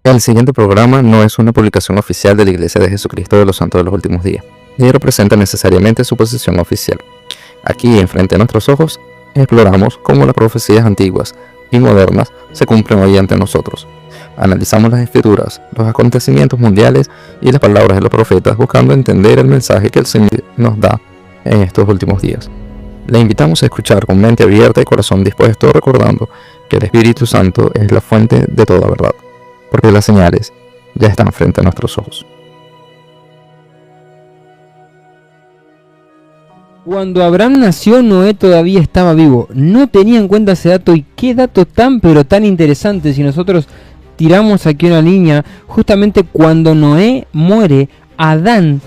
El siguiente programa no es una publicación oficial de la Iglesia de Jesucristo de los Santos de los Últimos Días, ni representa necesariamente su posición oficial. Aquí, enfrente de nuestros ojos, exploramos cómo las profecías antiguas y modernas se cumplen hoy ante nosotros. Analizamos las escrituras, los acontecimientos mundiales y las palabras de los profetas buscando entender el mensaje que el Señor nos da en estos últimos días. Le invitamos a escuchar con mente abierta y corazón dispuesto, recordando que el Espíritu Santo es la fuente de toda verdad, porque las señales ya están frente a nuestros ojos. Cuando Abraham nació, Noé todavía estaba vivo. No tenía en cuenta ese dato, y qué dato tan pero tan interesante. Si nosotros tiramos aquí una línea, justamente cuando Noé muere, Abraham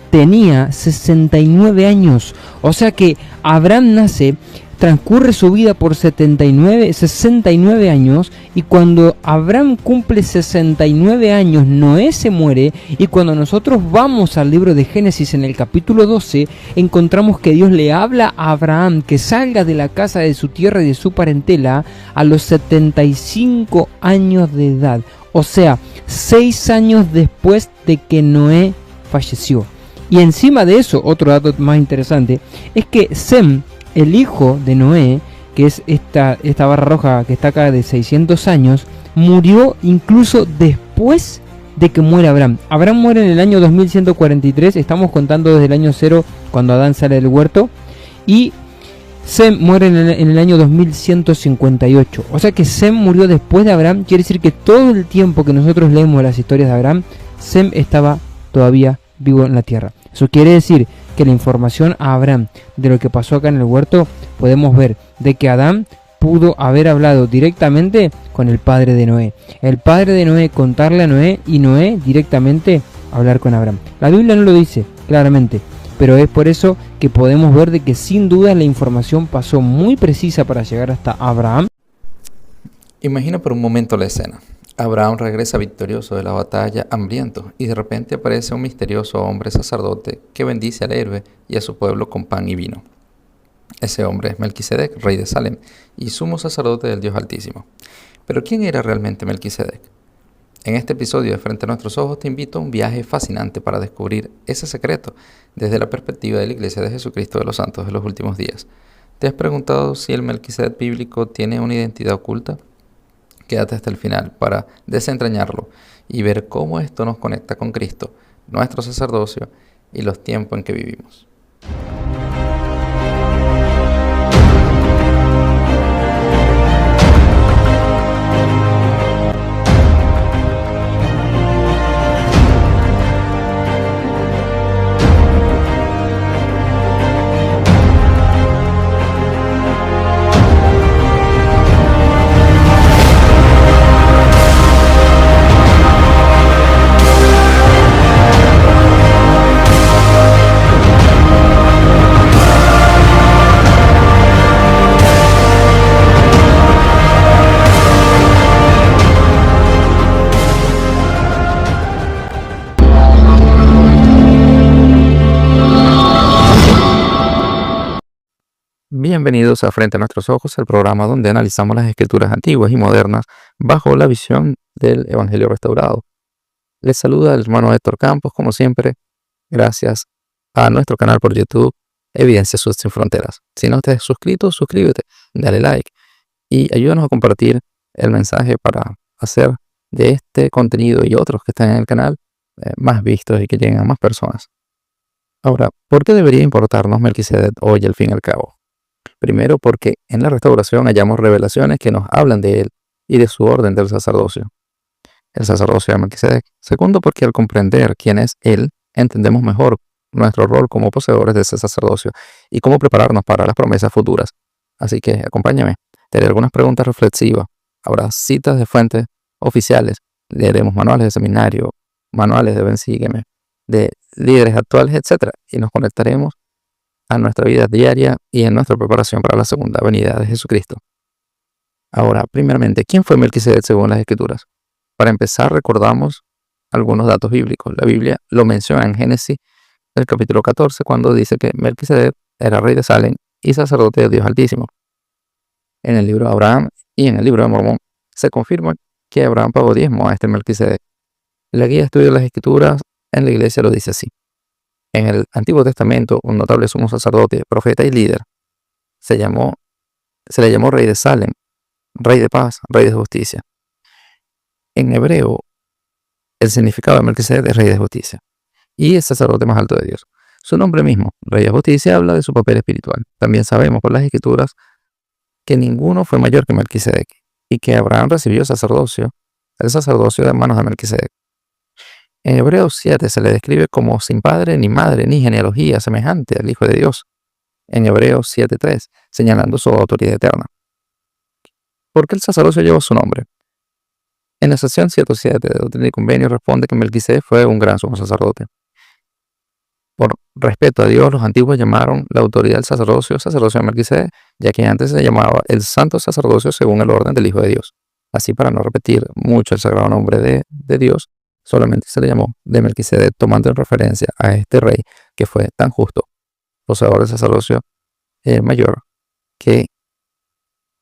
tenía 69 años. O sea que Abraham nace, transcurre su vida por 69 años, y cuando Abraham cumple 69 años, Noé se muere, y cuando nosotros vamos al libro de Génesis en el capítulo 12, encontramos que Dios le habla a Abraham que salga de la casa de su tierra y de su parentela a los 75 años de edad, o sea, 6 años después de que Noé falleció. Y encima de eso, otro dato más interesante, es que Sem, el hijo de Noé, que es esta barra roja que está acá de 600 años, murió incluso después de que muere Abraham. Abraham muere en el año 2143, estamos contando desde el año 0 cuando Adán sale del huerto, y Sem muere en el año 2158. O sea que Sem murió después de Abraham. Quiere decir que todo el tiempo que nosotros leemos las historias de Abraham, Sem estaba todavía vivo en la tierra. Eso quiere decir que la información a Abraham de lo que pasó acá en el huerto, podemos ver de que Adán pudo haber hablado directamente con el padre de Noé. El padre de Noé contarle a Noé, y Noé directamente hablar con Abraham. La Biblia no lo dice claramente, pero es por eso que podemos ver de que sin duda la información pasó muy precisa para llegar hasta Abraham. Imagina por un momento la escena. Abraham regresa victorioso de la batalla, hambriento, y de repente aparece un misterioso hombre sacerdote que bendice al héroe y a su pueblo con pan y vino. Ese hombre es Melquisedec, rey de Salem, y sumo sacerdote del Dios Altísimo. Pero ¿quién era realmente Melquisedec? En este episodio de Frente a Nuestros Ojos te invito a un viaje fascinante para descubrir ese secreto desde la perspectiva de la Iglesia de Jesucristo de los Santos de los Últimos Días. ¿Te has preguntado si el Melquisedec bíblico tiene una identidad oculta? Quédate hasta el final para desentrañarlo y ver cómo esto nos conecta con Cristo, nuestro sacerdocio y los tiempos en que vivimos. Bienvenidos a Frente a Nuestros Ojos, el programa donde analizamos las escrituras antiguas y modernas bajo la visión del Evangelio restaurado. Les saluda el hermano Héctor Campos, como siempre, gracias a nuestro canal por YouTube, Evidencia Sin Fronteras. Si no te has suscrito, suscríbete, dale like y ayúdanos a compartir el mensaje para hacer de este contenido y otros que están en el canal más vistos y que lleguen a más personas. Ahora, ¿por qué debería importarnos Melquisedec hoy al fin y al cabo? Primero, porque en la restauración hallamos revelaciones que nos hablan de él y de su orden del sacerdocio, el sacerdocio de Melquisedec. Segundo, porque al comprender quién es él, entendemos mejor nuestro rol como poseedores de ese sacerdocio y cómo prepararnos para las promesas futuras. Así que acompáñame, te haré algunas preguntas reflexivas, habrá citas de fuentes oficiales, leeremos manuales de seminario, manuales de Ven Sígueme, de líderes actuales, etc. Y nos conectaremos a nuestra vida diaria y en nuestra preparación para la segunda venida de Jesucristo. Ahora, primeramente, ¿quién fue Melquisedec según las Escrituras? Para empezar, recordamos algunos datos bíblicos. La Biblia lo menciona en Génesis, el capítulo 14, cuando dice que Melquisedec era rey de Salem y sacerdote de Dios Altísimo. En el libro de Abraham y en el libro de Mormón se confirma que Abraham pagó diezmo a este Melquisedec. La guía de estudio de las Escrituras en la iglesia lo dice así. En el Antiguo Testamento, un notable sumo sacerdote, profeta y líder, se le llamó rey de Salem, rey de paz, rey de justicia. En hebreo, el significado de Melquisedec es rey de justicia y el sacerdote más alto de Dios. Su nombre mismo, rey de justicia, habla de su papel espiritual. También sabemos por las Escrituras que ninguno fue mayor que Melquisedec y que Abraham recibió el sacerdocio de manos de Melquisedec. En Hebreos 7 se le describe como sin padre ni madre ni genealogía semejante al Hijo de Dios. En Hebreos 7:3, señalando su autoridad eterna. ¿Por qué el sacerdocio lleva su nombre? En la sección 107 de Doctrina y Convenio responde que Melquisedec fue un gran sumo sacerdote. Por respeto a Dios, los antiguos llamaron la autoridad del sacerdocio de Melquisedec, ya que antes se llamaba el santo sacerdocio según el orden del Hijo de Dios. Así, para no repetir mucho el sagrado nombre de Dios, solamente se le llamó de Melquisedec, tomando en referencia a este rey que fue tan justo, poseedor del sacerdocio mayor, que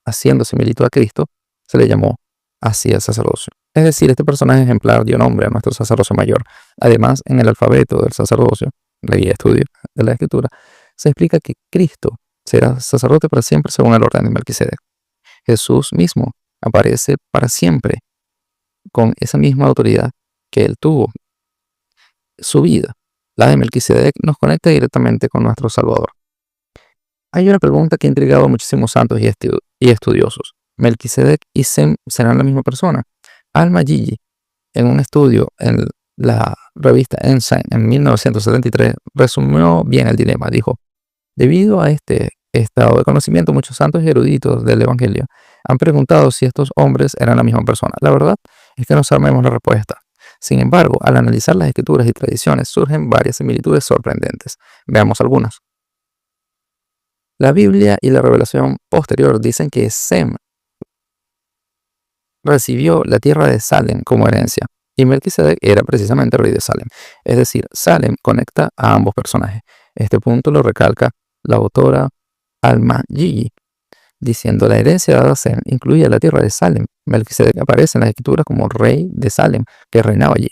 haciendo similitud a Cristo, se le llamó así el sacerdocio. Es decir, este personaje ejemplar dio nombre a nuestro sacerdocio mayor. Además, en el alfabeto del sacerdocio, la guía de estudio de la Escritura, se explica que Cristo será sacerdote para siempre según el orden de Melquisedec. Jesús mismo aparece para siempre con esa misma autoridad que él tuvo. Su vida, la de Melquisedec, nos conecta directamente con nuestro Salvador. Hay una pregunta que ha intrigado a muchísimos santos y estudiosos. ¿Melquisedec y Sem serán la misma persona? Al-Majiji, en un estudio en la revista Ensign en 1973, resumió bien el dilema. Dijo, debido a este estado de conocimiento, muchos santos y eruditos del Evangelio han preguntado si estos hombres eran la misma persona. La verdad es que no sabemos la respuesta. Sin embargo, al analizar las escrituras y tradiciones, surgen varias similitudes sorprendentes. Veamos algunas. La Biblia y la revelación posterior dicen que Sem recibió la tierra de Salem como herencia, y Melquisedec era precisamente rey de Salem. Es decir, Salem conecta a ambos personajes. Este punto lo recalca la autora Al-Majiji, diciendo la herencia dada a Sem incluía la tierra de Salem. Melquisedec aparece en las escrituras como rey de Salem, que reinaba allí.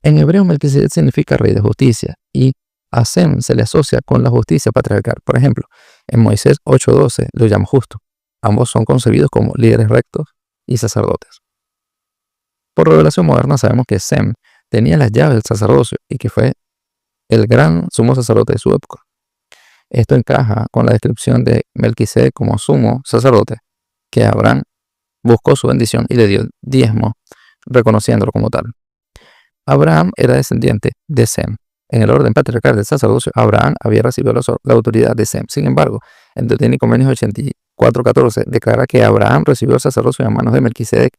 En hebreo, Melquisedec significa rey de justicia, y a Sem se le asocia con la justicia patriarcal. Por ejemplo, en Moisés 8:12 lo llama justo. Ambos son concebidos como líderes rectos y sacerdotes. Por revelación moderna sabemos que Sem tenía las llaves del sacerdocio y que fue el gran sumo sacerdote de su época. Esto encaja con la descripción de Melquisedec como sumo sacerdote, que Abraham buscó su bendición y le dio diezmo, reconociéndolo como tal. Abraham era descendiente de Sem. En el orden patriarcal del sacerdocio, Abraham había recibido la autoridad de Sem. Sin embargo, en Deuteronomio y Convenios 84:14 declara que Abraham recibió el sacerdocio en manos de Melquisedec.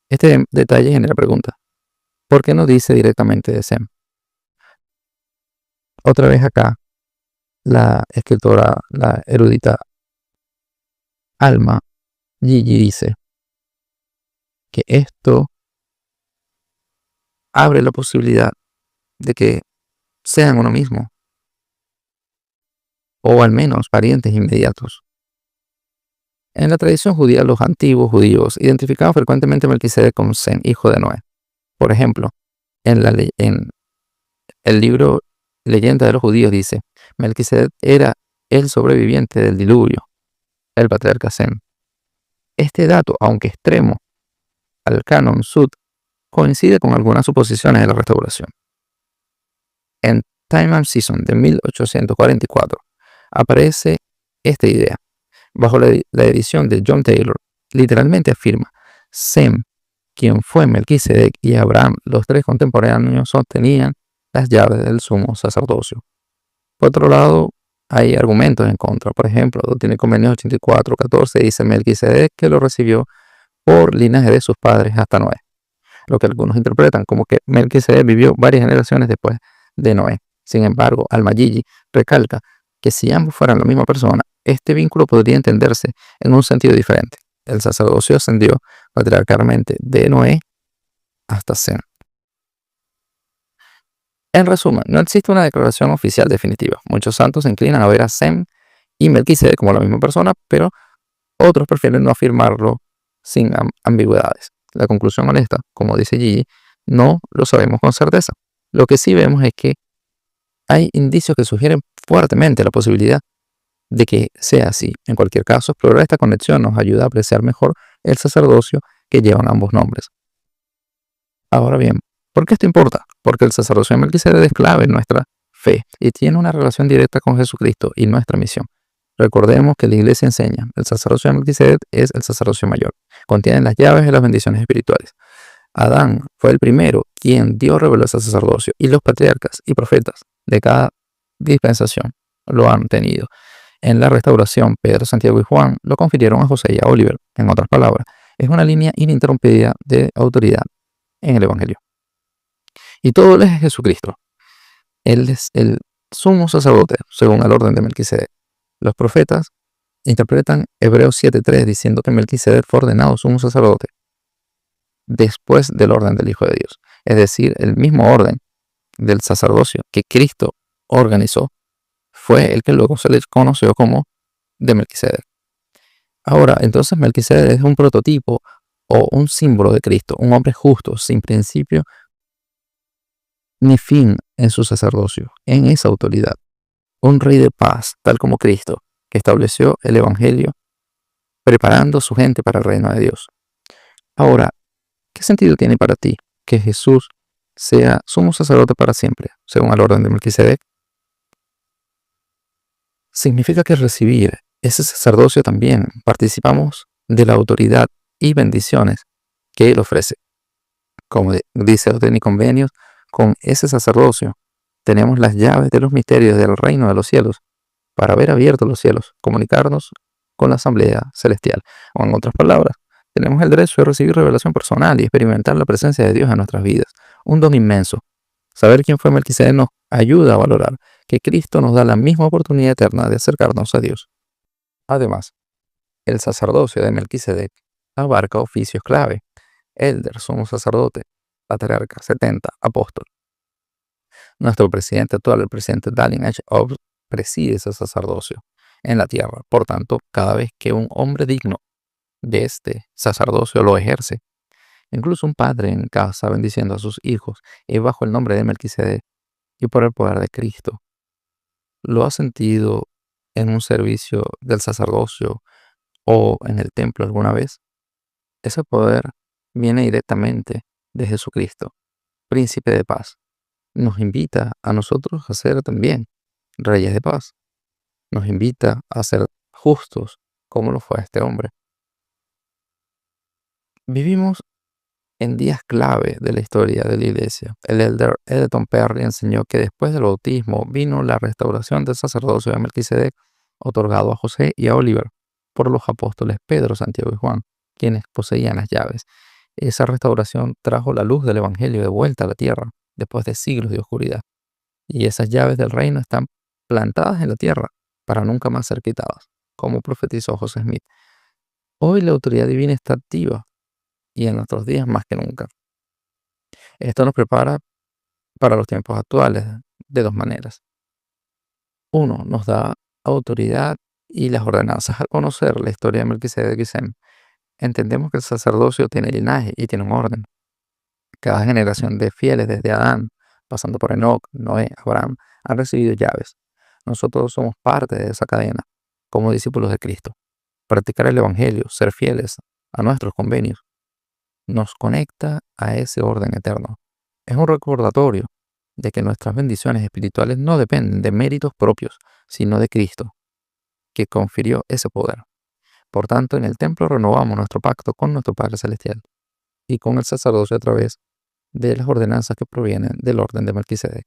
Este detalle genera pregunta. ¿Por qué no dice directamente de Sem? Otra vez acá, la escritora, la erudita Al-Majiji dice que esto abre la posibilidad de que sean uno mismo, o al menos parientes inmediatos. En la tradición judía, los antiguos judíos identificaban frecuentemente a Melquisedec con Sem, hijo de Noé. Por ejemplo, en el libro Leyenda de los Judíos dice, Melquisedec era el sobreviviente del diluvio, el patriarca Sem. Este dato, aunque extremo al canon Sud, coincide con algunas suposiciones de la restauración. En Time and Season de 1844 aparece esta idea. Bajo la edición de John Taylor, literalmente afirma, Sem, quien fue Melquisedec, y Abraham, los tres contemporáneos, sostenían las llaves del sumo sacerdocio. Por otro lado, hay argumentos en contra. Por ejemplo, Doctrina y Convenios 84:14 dice Melquisedec que lo recibió por linaje de sus padres hasta Noé, lo que algunos interpretan como que Melquisedec vivió varias generaciones después de Noé. Sin embargo, Al-Majiji recalca que si ambos fueran la misma persona, este vínculo podría entenderse en un sentido diferente. El sacerdocio ascendió patriarcalmente de Noé hasta Sem. En resumen, no existe una declaración oficial definitiva. Muchos santos se inclinan a ver a Sem y Melquisedec como la misma persona, pero otros prefieren no afirmarlo sin ambigüedades. La conclusión honesta, como dice Gigi, no lo sabemos con certeza. Lo que sí vemos es que hay indicios que sugieren fuertemente la posibilidad de que sea así. En cualquier caso, explorar esta conexión nos ayuda a apreciar mejor el sacerdocio que llevan ambos nombres. Ahora bien, ¿por qué esto importa? Porque el sacerdocio de Melquisedec es clave en nuestra fe y tiene una relación directa con Jesucristo y nuestra misión. Recordemos que la Iglesia enseña, el sacerdocio de Melquisedec es el sacerdocio mayor. Contiene las llaves de las bendiciones espirituales. Adán fue el primero quien Dios reveló ese sacerdocio, y los patriarcas y profetas de cada dispensación lo han tenido. En la restauración, Pedro, Santiago y Juan lo confirieron a José y a Oliver. En otras palabras, es una línea ininterrumpida de autoridad en el Evangelio. Y todo es Jesucristo. Él es el sumo sacerdote, según el orden de Melquisedec. Los profetas interpretan Hebreos 7:3 diciendo que Melquisedec fue ordenado sumo sacerdote después del orden del Hijo de Dios. Es decir, el mismo orden del sacerdocio que Cristo organizó fue el que luego se le conoció como de Melquisedec. Ahora, entonces Melquisedec es un prototipo o un símbolo de Cristo, un hombre justo, sin principio ni fin en su sacerdocio, en esa autoridad. Un rey de paz, tal como Cristo, que estableció el Evangelio, preparando su gente para el reino de Dios. Ahora, ¿qué sentido tiene para ti que Jesús sea sumo sacerdote para siempre, según el orden de Melquisedec? Significa que al recibir ese sacerdocio también participamos de la autoridad y bendiciones que Él ofrece. Como dice Doctrina y Convenios, con ese sacerdocio tenemos las llaves de los misterios del reino de los cielos para haber abierto los cielos, comunicarnos con la asamblea celestial. O en otras palabras, tenemos el derecho de recibir revelación personal y experimentar la presencia de Dios en nuestras vidas. Un don inmenso. Saber quién fue Melquisedec nos ayuda a valorar que Cristo nos da la misma oportunidad eterna de acercarnos a Dios. Además, el sacerdocio de Melquisedec abarca oficios clave: elder, sumo sacerdote, patriarca, 70, apóstol. Nuestro presidente actual, el presidente Dallin H. Oaks, preside ese sacerdocio en la tierra. Por tanto, cada vez que un hombre digno de este sacerdocio lo ejerce, incluso un padre en casa bendiciendo a sus hijos, es bajo el nombre de Melquisedec y por el poder de Cristo. ¿Lo ha sentido en un servicio del sacerdocio o en el templo alguna vez? Ese poder viene directamente de Jesucristo, príncipe de paz. Nos invita a nosotros a ser también reyes de paz. Nos invita a ser justos como lo fue este hombre. Vivimos en días clave de la historia de la iglesia. El elder Edenton Perry enseñó que después del bautismo vino la restauración del sacerdocio de Melquisedec, otorgado a José y a Oliver por los apóstoles Pedro, Santiago y Juan, quienes poseían las llaves. Esa restauración trajo la luz del Evangelio de vuelta a la tierra, después de siglos de oscuridad. Y esas llaves del reino están plantadas en la tierra para nunca más ser quitadas, como profetizó José Smith. Hoy la autoridad divina está activa y en nuestros días más que nunca. Esto nos prepara para los tiempos actuales de dos maneras. Uno, nos da autoridad y las ordenanzas. Al conocer la historia de Melquisedec y Sem, entendemos que el sacerdocio tiene linaje y tiene un orden. Cada generación de fieles, desde Adán, pasando por Enoc, Noé, Abraham, han recibido llaves. Nosotros somos parte de esa cadena, como discípulos de Cristo. Practicar el Evangelio, ser fieles a nuestros convenios, nos conecta a ese orden eterno. Es un recordatorio de que nuestras bendiciones espirituales no dependen de méritos propios, sino de Cristo, que confirió ese poder. Por tanto, en el templo renovamos nuestro pacto con nuestro Padre Celestial y con el sacerdocio a través de las ordenanzas que provienen del orden de Melquisedec.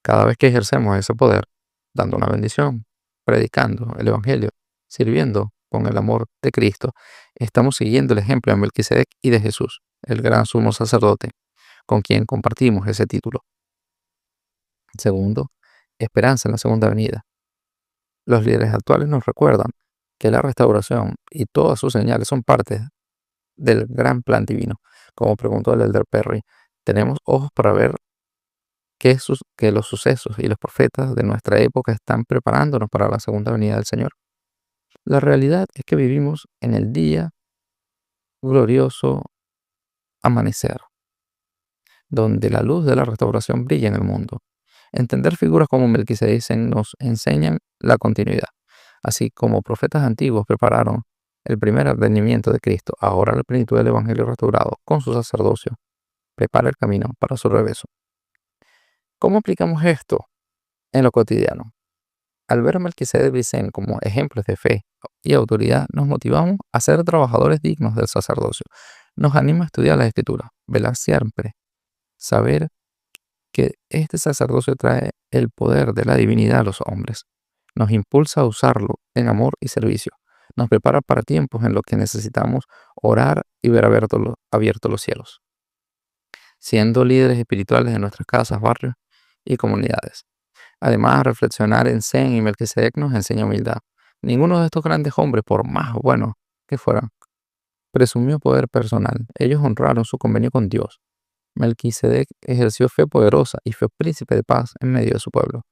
Cada vez que ejercemos ese poder, dando una bendición, predicando el Evangelio, sirviendo con el amor de Cristo, estamos siguiendo el ejemplo de Melquisedec y de Jesús, el gran sumo sacerdote, con quien compartimos ese título. Segundo, esperanza en la segunda venida. Los líderes actuales nos recuerdan que la restauración y todas sus señales son parte del gran plan divino. Como preguntó el elder Perry, tenemos ojos para ver que los sucesos y los profetas de nuestra época están preparándonos para la segunda venida del Señor. La realidad es que vivimos en el día glorioso amanecer, donde la luz de la restauración brilla en el mundo. Entender figuras como Melquisedec nos enseñan la continuidad. Así como profetas antiguos prepararon el primer advenimiento de Cristo, ahora la plenitud del Evangelio restaurado con su sacerdocio prepara el camino para su regreso. ¿Cómo aplicamos esto en lo cotidiano? Al ver a Melquisedec y Vicen como ejemplos de fe y autoridad, nos motivamos a ser trabajadores dignos del sacerdocio. Nos anima a estudiar la Escritura, velar siempre, saber que este sacerdocio trae el poder de la divinidad a los hombres. Nos impulsa a usarlo en amor y servicio. Nos prepara para tiempos en los que necesitamos orar y ver abiertos los cielos, siendo líderes espirituales de nuestras casas, barrios y comunidades. Además, reflexionar en Zen y Melquisedec nos enseña humildad. Ninguno de estos grandes hombres, por más buenos que fueran, presumió poder personal. Ellos honraron su convenio con Dios. Melquisedec ejerció fe poderosa y fue príncipe de paz en medio de su pueblo.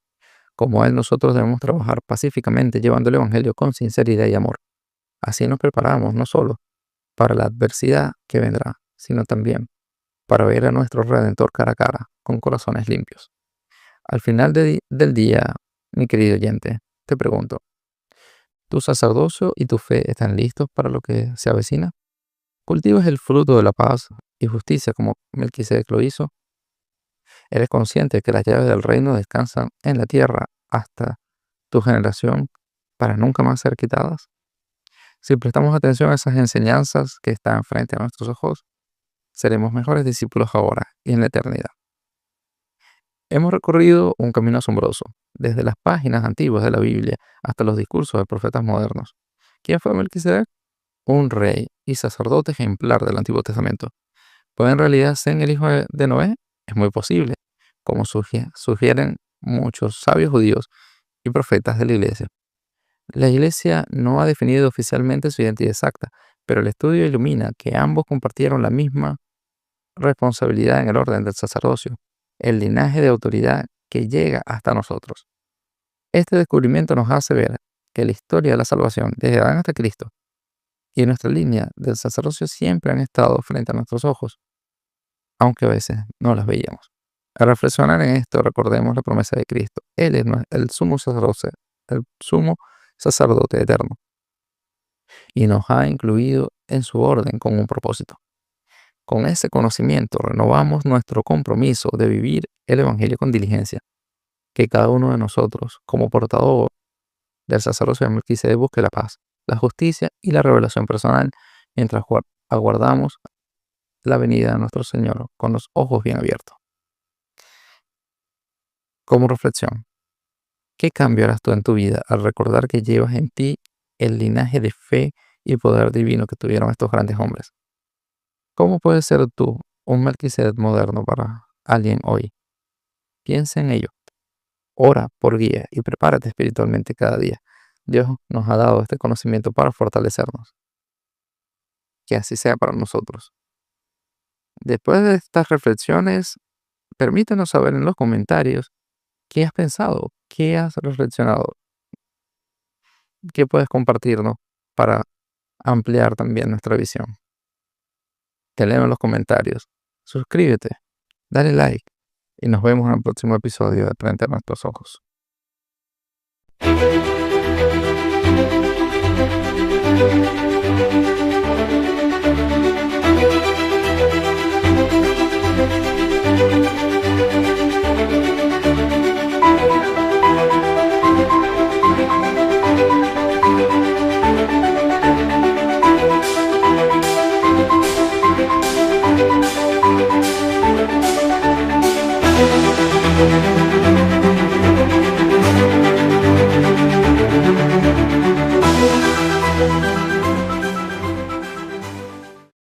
Como él, nosotros debemos trabajar pacíficamente llevando el Evangelio con sinceridad y amor. Así nos preparamos no solo para la adversidad que vendrá, sino también para ver a nuestro Redentor cara a cara, con corazones limpios. Al final del día, mi querido oyente, te pregunto, ¿tu sacerdocio y tu fe están listos para lo que se avecina? ¿Cultivas el fruto de la paz y justicia como Melquisedec lo hizo? ¿Eres consciente que las llaves del reino descansan en la tierra hasta tu generación para nunca más ser quitadas? Si prestamos atención a esas enseñanzas que están frente a nuestros ojos, seremos mejores discípulos ahora y en la eternidad. Hemos recorrido un camino asombroso, desde las páginas antiguas de la Biblia hasta los discursos de profetas modernos. ¿Quién fue Melquisedec? Un rey y sacerdote ejemplar del Antiguo Testamento. ¿Puede en realidad ser el hijo de Noé? Es muy posible, como sugieren muchos sabios judíos y profetas de la Iglesia. La Iglesia no ha definido oficialmente su identidad exacta, pero el estudio ilumina que ambos compartieron la misma responsabilidad en el orden del sacerdocio, el linaje de autoridad que llega hasta nosotros. Este descubrimiento nos hace ver que la historia de la salvación, desde Adán hasta Cristo, y nuestra línea del sacerdocio siempre han estado frente a nuestros ojos, aunque a veces no las veíamos. Al reflexionar en esto, recordemos la promesa de Cristo. Él es el sumo sacerdote eterno, y nos ha incluido en su orden con un propósito. Con ese conocimiento renovamos nuestro compromiso de vivir el Evangelio con diligencia. Que cada uno de nosotros, como portador del sacerdocio de Melquisedec, busque la paz, la justicia y la revelación personal mientras aguardamos la venida de nuestro Señor con los ojos bien abiertos. Como reflexión, ¿qué cambio harás tú en tu vida al recordar que llevas en ti el linaje de fe y poder divino que tuvieron estos grandes hombres? ¿Cómo puedes ser tú un Melquisedec moderno para alguien hoy? Piensa en ello. Ora por guía y prepárate espiritualmente cada día. Dios nos ha dado este conocimiento para fortalecernos. Que así sea para nosotros. Después de estas reflexiones, permítanos saber en los comentarios qué has pensado, qué has reflexionado, qué puedes compartirnos para ampliar también nuestra visión. Te leo en los comentarios. Suscríbete, dale like y nos vemos en el próximo episodio de Frente a Nuestros Ojos. Thank you.